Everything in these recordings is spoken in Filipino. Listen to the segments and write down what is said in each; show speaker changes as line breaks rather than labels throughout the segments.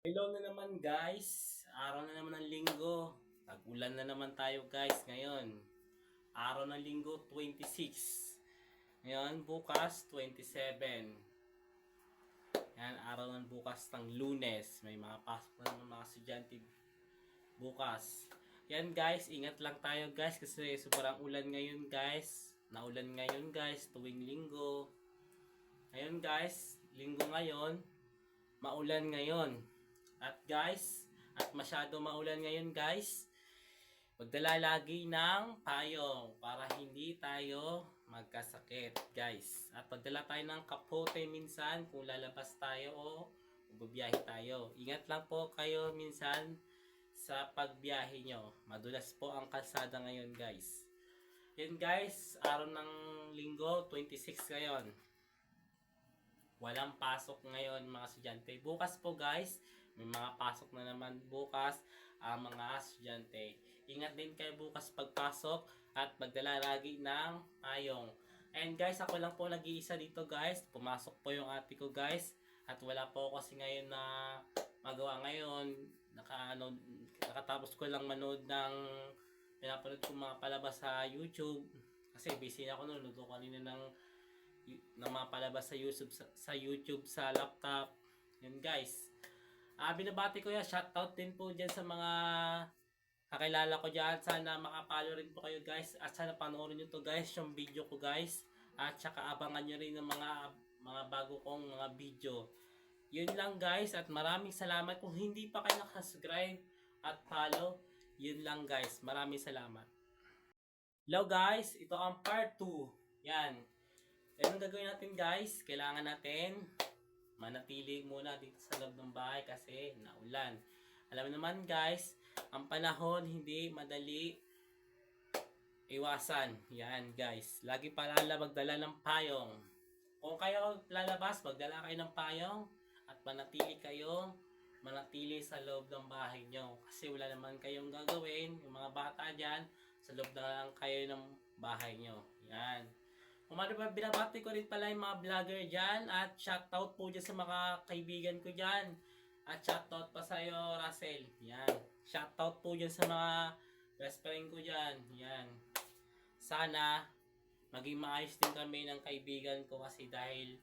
Hello na naman guys, araw na naman ng linggo. Tag-ulan na naman tayo guys ngayon. Araw ng linggo 26. Ngayon bukas 27. Yan araw ng bukas ng Lunes. May mga pasok na naman mga estudyante bukas. Yan guys, ingat lang tayo guys kasi sobrang ulan ngayon guys. Naulan ngayon guys tuwing linggo. Ngayon guys, linggo ngayon, maulan ngayon. At guys, at masyado maulan ngayon guys, magdala lagi ng payong para hindi tayo magkasakit guys. At magdala tayo ng kapote minsan kung lalabas tayo o bubiyahe tayo. Ingat lang po kayo minsan sa pagbiyahe nyo. Madulas po ang kalsada ngayon guys. Yun guys, araw ng linggo, 26 ngayon. Walang pasok ngayon mga estudyante. Bukas po guys, may mga pasok na naman bukas ang mga estudyante. Ingat din kayo bukas pagpasok at magdala lagi ng payong. And guys, ako lang po nag-iisa dito guys. Pumasok po yung ate ko guys. At wala po kasi ngayon na magawa ngayon. Nakatapos ko lang manood ng pinapanood ko mga palabas sa YouTube. Kasi busy na ako noon. Nanood ko kanina ng mga palabas sa YouTube sa laptop. Yun guys. Binabati ko yan. Shoutout din po dyan sa mga kakilala ko dyan. Sana makapalo rin po kayo guys. At sana panoorin nyo to guys. Yung video ko guys. At saka abangan nyo rin ng mga bago kong mga video. Yun lang guys. At maraming salamat. Kung hindi pa kayo nakasubscribe at follow. Yun lang guys. Maraming salamat. Hello guys. Ito ang part 2. Yan. Anong gagawin natin guys? Kailangan natin manatili muna dito sa loob ng bahay kasi naulan. Alam mo naman guys, ang panahon hindi madali iwasan. Yan guys. Lagi pala magdala ng payong. Kung kayo lalabas, magdala kayo ng payong at manatili sa loob ng bahay nyo. Kasi wala naman kayong gagawin. Yung mga bata dyan, sa loob na lang kayo ng bahay nyo. Yan. Binabati ko rin pala yung mga vlogger dyan at shoutout po dyan sa mga kaibigan ko dyan. At shoutout pa sa'yo, Russell. Yan. Shoutout po dyan sa mga best friend ko dyan. Yan. Sana maging maayos din kami ng kaibigan ko kasi dahil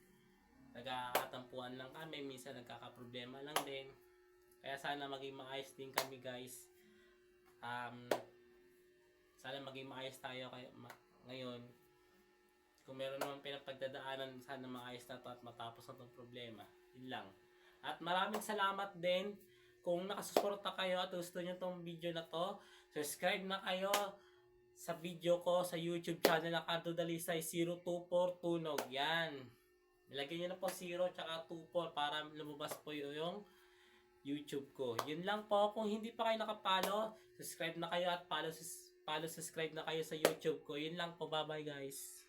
nagkakatampuan lang kami. Minsan nagkakaproblema lang din. Kaya sana maging maayos din kami guys. Sana maging maayos tayo ngayon. Kung meron naman pinapagdadaanan, sana maayos na to at matapos na itong problema. Yun lang. At maraming salamat din kung nakasuporta kayo at gusto nyo itong video na to. Subscribe na kayo sa video ko sa YouTube channel na Cardo Dalisay 024 Tunog. Yan. Ilagay nyo na po 0 tsaka 24 para lumabas po yung YouTube ko. Yun lang po. Kung hindi pa kayo nakapalo, subscribe na kayo at subscribe na kayo sa YouTube ko. Yun lang po. Bye bye guys.